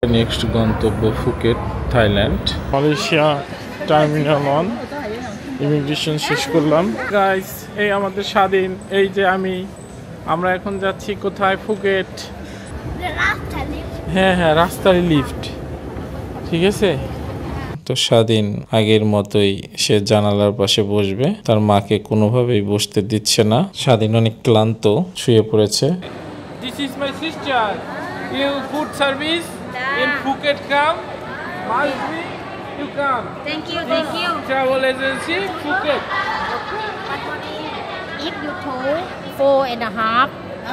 Next গন্তব্য Phuket, Thailand. Malaysia terminal 1 immigration শেষ করলাম। গাইস, এই আমাদের স্বাধীন, এই যে আমরা এখন যাচ্ছি কোথায়? ফুকেট। হ্যাঁ, রাস্তার লিফট, ঠিক আছে। তো স্বাধীন আগের মতোই সে জানালার পাশে বসবে, তার মাকে কোনোভাবেই বসতে দিচ্ছে না। স্বাধীন অনেক ক্লান্ত, শুয়ে পড়েছে। This is my sister. You food service in Phuket come. Must be you come. Thank you. Travel agency Phuket. If you told 4.5,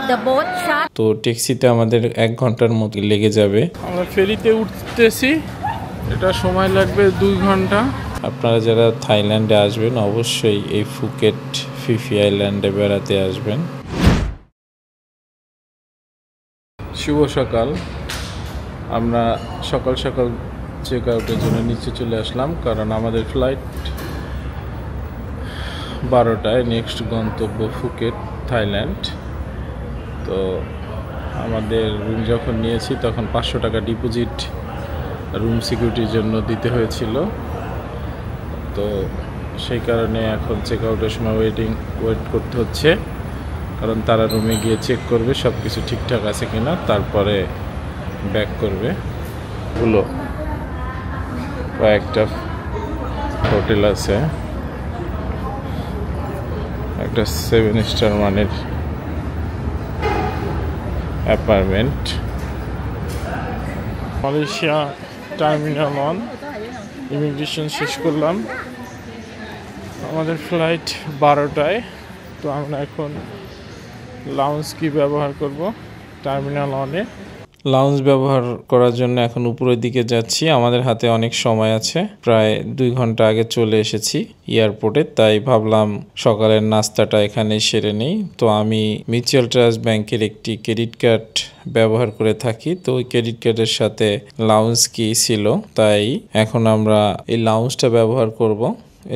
the boat shot. তো ট্যাক্সিতে আমাদের 1 ঘন্টার মতো লেগে যাবে। আমরা ফেরিতে উঠতেছি, এটা সময় লাগবে 2 ঘন্টা। আপনারা যারা থাইল্যান্ডে আসবেন অবশ্যই এই ফুকেট ফি ফি আইল্যান্ডে বেড়াতে আসবেন। শুভ সকাল। আমরা সকাল সকাল চেক আউটের জন্য নিচে চলে আসলাম, কারণ আমাদের ফ্লাইট 12টায়। নেক্সট গন্তব্য ফুকেট, থাইল্যান্ড। তো আমাদের রুম যখন নিয়েছি তখন 500 টাকা ডিপোজিট রুম সিকিউরিটির জন্য দিতে হয়েছিল। তো সেই কারণে এখন চেক আউটের সময় ওয়েট করতে হচ্ছে, কারণ তারা রুমে গিয়ে চেক করবে সব কিছু ঠিকঠাক আছে কিনা, তারপরে ব্যাক করবে। হলো কয়েকটা হোটেল আছে, একটা 7 স্টার মানের অ্যাপার্টমেন্ট। মালয়েশিয়া টার্মিনাল 1 ইমিগ্রেশন শেষ করলাম। আমাদের ফ্লাইট 12টায়। তো আমরা এখন লাউঞ্জ কি ব্যবহার করব টার্মিনাল 1-এ। লাউঞ্জ ব্যবহার করার জন্য এখন উপরের দিকে যাচ্ছি। আমাদের হাতে অনেক সময় আছে, প্রায় 2 ঘন্টা আগে চলে এসেছি এয়ারপোর্টে, তাই ভাবলাম সকালের নাস্তাটা এখানে সেরে নেই। তো আমি মিউচুয়াল ট্রাস্ট ব্যাংকের একটি ক্রেডিট কার্ড ব্যবহার করে থাকি, তো ওই ক্রেডিট কার্ডের সাথে লাউঞ্জ কি ছিল, তাই এখন আমরা এই লাউঞ্জটা ব্যবহার করব।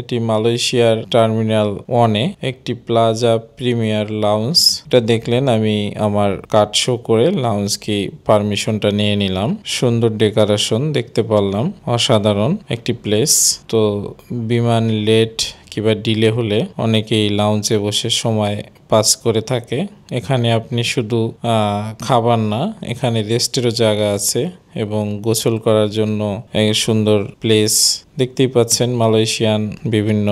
এটি মালয়েশিয়ার টার্মিনাল 1-এ একটি প্লাজা প্রিমিয়ার লাউঞ্জ। এটা দেখলেন, আমি আমার কার্ড শো করে লাউঞ্জ কি পারমিশনটা নিয়ে নিলাম। সুন্দর ডেকোরেশন দেখতে পারলাম, অসাধারণ একটি প্লেস। তো বিমান লেট কিংবা ডিলে হলে অনেকেই লাউঞ্জে বসে সময় পাস করে থাকে। এখানে আপনি শুধু খাবার না, এখানে রেস্টেরও জায়গা আছে এবং গোসল করার জন্য এক সুন্দর প্লেস। দেখতেই পাচ্ছেন মালয়েশিয়ান বিভিন্ন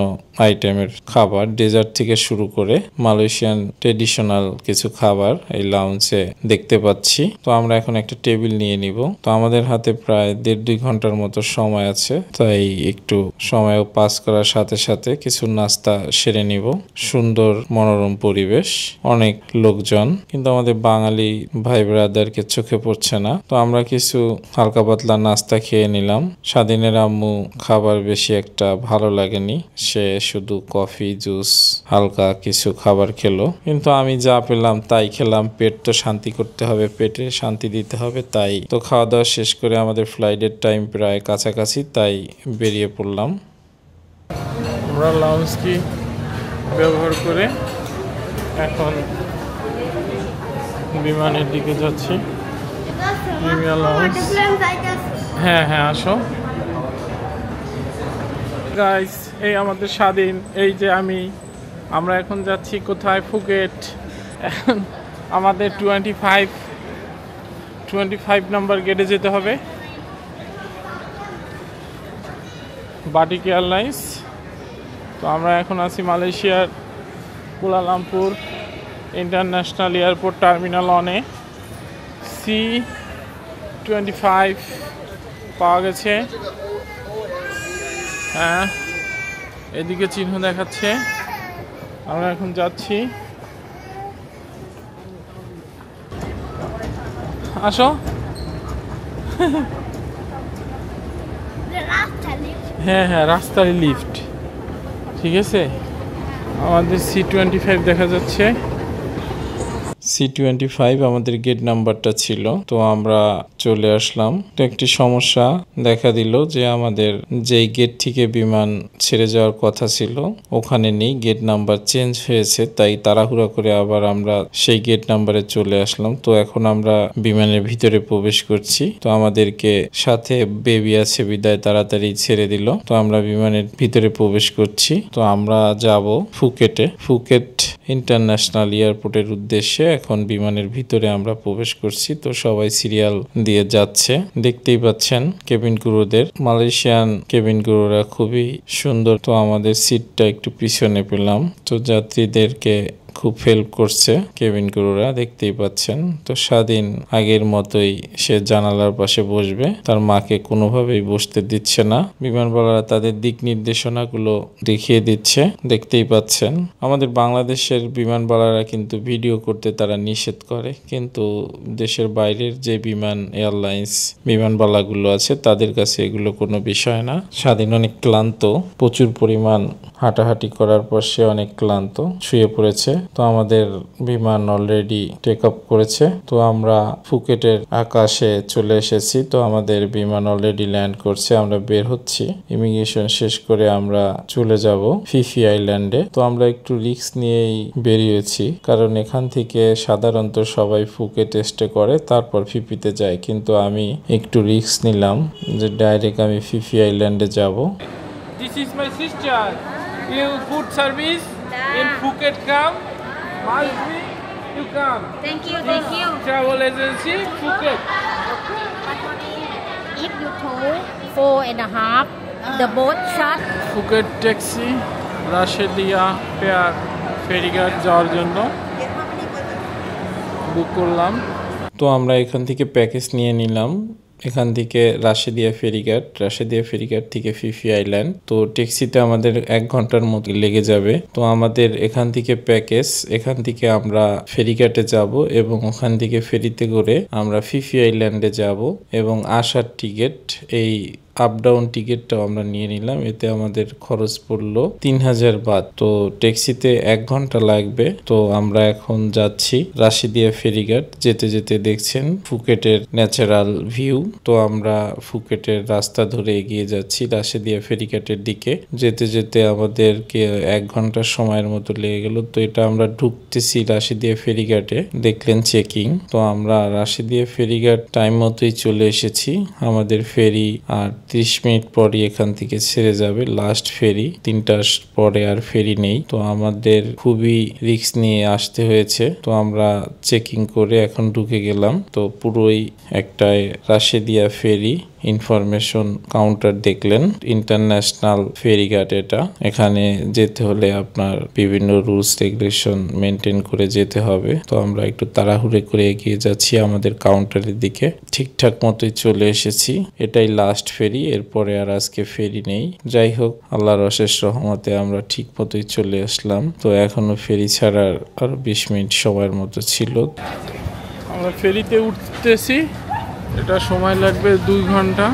আইটেমের খাবার, ডেজার্ট থেকে শুরু করে মালয়েশিয়ান ট্রেডিশনাল কিছু খাবার এই লাউঞ্জে দেখতে পাচ্ছি। তো আমরা এখন একটা টেবিল নিয়ে নিব। তো আমাদের হাতে প্রায় 1.5-2 ঘন্টার মতো সময় আছে, তাই একটু সময়ও পাস করার সাথে সাথে কিছু নাস্তা সেরে নিব। সুন্দর মনোরম পরিবেশ, অনেক লোকজন, কিন্তু আমাদের বাঙালি ভাই ব্রাদারকে চোখে পড়ছে না। তো আমরা কিছু হালকা পাতলা নাস্তা খেয়ে নিলাম। স্বাধীনের আম্মু খাবার বেশি একটা ভালো লাগেনি, সে শুধু কফি জুস হালকা কিছু খাবার খেলো, কিন্তু আমি যা পেলাম তাই খেলাম। পেট তো শান্তি করতে হবে, পেটে শান্তি দিতে হবে, তাই তো খাওয়া দাওয়া শেষ করে আমাদের ফ্লাইটের টাইম প্রায় কাছাকাছি, তাই বেরিয়ে পড়লাম। আমরা লাউঞ্জ কি ব্যবহার করে এখন বিমানের দিকে যাচ্ছি। হ্যাঁ, আসো গাইস, এই আমাদের স্বাধীন, এই যে আমরা এখন যাচ্ছি কোথায়? ফুকেট। এখন আমাদের 25 নাম্বার গেটে যেতে হবে। Batik airlines. তো আমরা এখন আছি মালয়েশিয়ার কুয়ালালামপুর ইন্টারন্যাশনাল এয়ারপোর্ট টার্মিনাল 1-এ। C25 পাওয়া গেছে। হ্যাঁ, এদিকে চিহ্ন দেখাচ্ছে। আমরা এখন যাচ্ছি, আসো। হ্যাঁ, রাস্তার লিফট, ঠিক আছে। আমাদের C25 দেখা যাচ্ছে। C25 আমাদের গেট নাম্বারটা ছিল। তো আমরা চলে আসলাম। তো একটি সমস্যা দেখা দিল যে আমাদের যেই গেট থেকে বিমান ছেড়ে যাওয়ার কথা ছিল ওখানে নেই, গেট নাম্বার চেঞ্জ হয়েছে। তাই তাড়াহুড়া করে আবার আমরা সেই গেট নাম্বারে চলে আসলাম। তো এখন আমরা বিমানের ভিতরে প্রবেশ করছি। তো আমাদেরকে সাথে বেবি আছে বিদায় তাড়াতাড়ি ছেড়ে দিল। তো আমরা বিমানের ভিতরে প্রবেশ করছি। তো আমরা যাব ফুকেটে। ফুকেট ইন্টারন্যাশনাল এয়ারপোর্টের উদ্দেশ্যে এখন বিমানের ভিতরে আমরা প্রবেশ করছি। তো সবাই সিরিয়াল দিয়ে যাচ্ছে, দেখতেই পাচ্ছেন কেবিন ক্রুদের। মালয়েশিয়ান কেবিন ক্রুরা খুবই সুন্দর। তো আমাদের সিটটা একটু পিছনে পেলাম। তো যাত্রীদেরকে খুব হেল্প করছে কেবিন ক্রুরা, দেখতেই পাচ্ছেন। তো স্বাধীন আগের মতোই সে জানালার পাশে বসবে, তার মাকে কোনোভাবেই বসতে দিচ্ছে না। বিমানবালারা তাদের দিক নির্দেশনাগুলো দেখিয়ে দিচ্ছে, দেখতেই পাচ্ছেন। আমাদের বাংলাদেশের বিমানবালারা কিন্তু ভিডিও করতে তারা নিষেধ করে, কিন্তু দেশের বাইরের যে বিমান এয়ারলাইন্স বিমানবালাগুলো আছে তাদের কাছে এগুলো কোনো বিষয় না। স্বাধীন অনেক ক্লান্ত, প্রচুর পরিমাণ হাঁটাহাঁটি করার পর সে অনেক ক্লান্ত, শুয়ে পড়েছে। তো আমাদের বিমান অলরেডি টেক অফ করেছে। তো আমরা ফুকেটের আকাশে চলে এসেছি। তো আমাদের বিমান অলরেডি ল্যান্ড করছে, আমরা বের হচ্ছি। ইমিগ্রেশন শেষ করে আমরা চলে যাব ফিফি আইল্যান্ডে। তো আমরা একটু রিস্ক নিয়েই বেরিয়েছি, কারণ এখান থেকে সাধারণত সবাই ফুকেট স্টে করে তারপর ফিফিতে যায়, কিন্তু আমি একটু রিস্ক নিলাম যে ডাইরেক্ট আমি ফিফি আইল্যান্ডে যাব। This is my sister. You food service in Phuket come. Must be you come. Thank you, thank you. Travel agency Phuket. If you told 4.5, the boat shut. Phuket taxi রাশেদিয়া pier ফেরিঘাট যাওয়ার জন্য বুক করলাম। তো আমরা এখান থেকে প্যাকেজ নিয়ে নিলাম। এখান থেকে রাশেদিয়া ফেরিঘাট থেকে ফিফি আইল্যান্ড। তো ট্যাক্সিতে আমাদের 1 ঘন্টার মতো লেগে যাবে। তো আমাদের এখান থেকে প্যাকেজ, এখান থেকে আমরা ফেরিঘাটে যাব এবং ওখান থেকে ফেরিতে করে আমরা ফিফি আইল্যান্ডে যাব, এবং আসার টিকিট এই আপ ডাউন টিকিটটাও আমরা নিয়ে নিলাম। এতে আমাদের খরচ পড়লো 3000 বাদ। তো ট্যাক্সিতে 1 ঘন্টা লাগবে। তো আমরা এখন যাচ্ছি রাশেদিয়া ফেরিঘাট। যেতে যেতে দেখছেন ফুকেটের ন্যাচারাল ভিউ। তো আমরা ফুকেটের রাস্তা ধরে এগিয়ে যাচ্ছি রাশেদিয়া ফেরিঘাটের দিকে। যেতে যেতে আমাদেরকে 1 ঘন্টার সময়ের মতো লেগে গেল। তো এটা আমরা ঢুকতেছি রাশেদিয়া ফেরিঘাটে, দেখলেন চেকিং। তো আমরা রাশেদিয়া ফেরিঘাট টাইম মতোই চলে এসেছি। আমাদের ফেরি আর 30 মিনিট পরই এখান থেকে ছেড়ে যাবে, লাস্ট ফেরি। 3টার পরে আর ফেরি নেই। তো আমাদের খুবই রিস্ক নিয়ে আসতে হয়েছে। তো আমরা চেকিং করে এখন ঢুকে গেলাম। তো পুরোই একটা রাশেদিয়া ফেরি ইনফরমেশন কাউন্টার দেখলেন, ইন্টারন্যাশনাল ফেরিঘাট এটা। এখানে যেতে হলে আপনার বিভিন্ন রুলস রেগুলেশন মেনটেন করে যেতে হবে। তো আমরা একটু তাড়াহুড়ো করে এগিয়ে যাচ্ছি আমাদের কাউন্টারের দিকে। ঠিকঠাক মতোই চলে এসেছি, এটাই লাস্ট ফেরি, এরপরে আর আজকে ফেরি নেই। যাই হোক, আল্লাহর অশেষ রহমতে আমরা ঠিক মতোই চলে আসলাম। তো এখনো ফেরি ছাড়ার আরো 20 মিনিট সময়ের মতো ছিল। আমরা ফেরিতে উঠতেছি, এটা সময় লাগবে 2 ঘন্টা।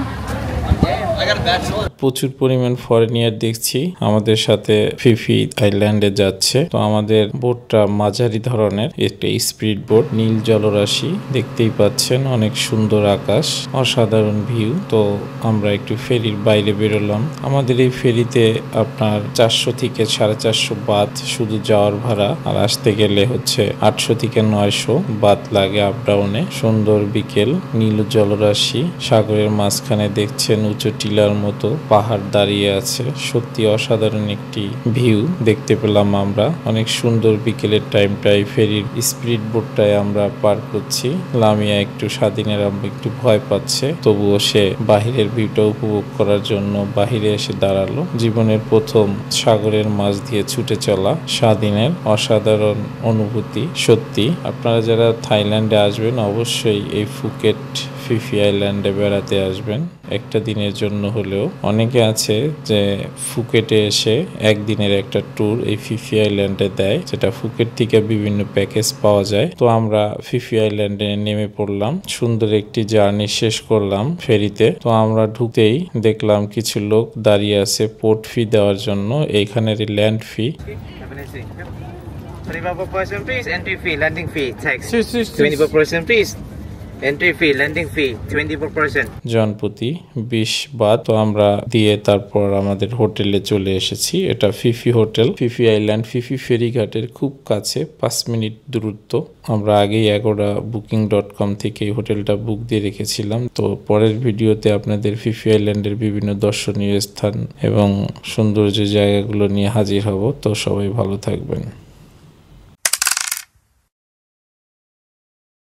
প্রচুর পরিমাণ ফরেনিয়ার দেখছি আমাদের সাথে ফিফি আইল্যান্ডে যাচ্ছে। তো আমাদের বোটটা মাঝারি ধরনের, একটা স্পিড বোট, নীল জলরাশি দেখতেই পাচ্ছেন, অনেক সুন্দর আকাশ, অসাধারণ ভিউ। তো আমরা একটু ফেরির বাইরে বেরোলাম। আমাদের এই ফেরিতে আপনার 400 থেকে 450 বাত শুধু যাওয়ার ভাড়া, আর আসতে গেলে হচ্ছে 800 থেকে 900 বাত লাগে আপ ডাউনে। সুন্দর বিকেল, নীল জলরাশি, সাগরের মাঝখানে দেখছেন উঁচু টিলার মতো পাহাড় দাঁড়িয়ে আছে। সত্যি অসাধারণ একটি ভিউ দেখতে পেলাম আমরা। অনেক সুন্দর বিকেলের টাইমটাই ফেরির স্পিড বোটটায় আমরা পার করছি। লামিয়া একটু স্বাধীনের একটু ভয় পাচ্ছে, তবুও সে বাহিরের ভিউটা উপভোগ করার জন্য বাহিরে এসে দাঁড়ালো। জীবনের প্রথম সাগরের মাঝ দিয়ে ছুটে চলা স্বাধীনের অসাধারণ অনুভূতি। সত্যি আপনারা যারা থাইল্যান্ডে আসবেন অবশ্যই এই ফুকেট ফিফি আইল্যান্ডে বেড়াতে আসবেন, একটা দিনের জন্য হলেও। অনেকে আছে যে ফুকেটে এসে একদিনের একটা ট্যুর এই ফিফি আইল্যান্ডে দেয়, যেটা ফুকেট থেকে বিভিন্ন প্যাকেজ পাওয়া যায়। তো আমরা ফিফি আইল্যান্ডে নেমে পড়লাম, সুন্দর একটি জার্নি শেষ করলাম ফেরিতে। তো আমরা ঢুকতেই দেখলাম কিছু লোক দাঁড়িয়ে আছে পোর্ট ফি দেওয়ার জন্য, এইখানের land fee. 25 per person please, entry fee, landing fee, tax. Sis. 20 per person please. Entry fee, landing fee, 24%. জনপ্রতি 20 বাত। তো আমরা দিয়ে তারপর আমাদের হোটেলে চলে এসেছি। এটা Phi Phi hotel, Phi Phi island, Phi Phi ফেরিঘাটের খুব কাছে, 5 মিনিট দূরত্ব। আমরা আগেই agoda.booking.com থেকে এই হোটেলটা বুক দিয়ে রেখেছিলাম। তো পরের ভিডিওতে আপনাদের ফিফি আইল্যান্ডের বিভিন্ন দর্শনীয় স্থান এবং সৌন্দর্য জায়গাগুলো নিয়ে হাজির হব। তো সবাই ভালো থাকবেন।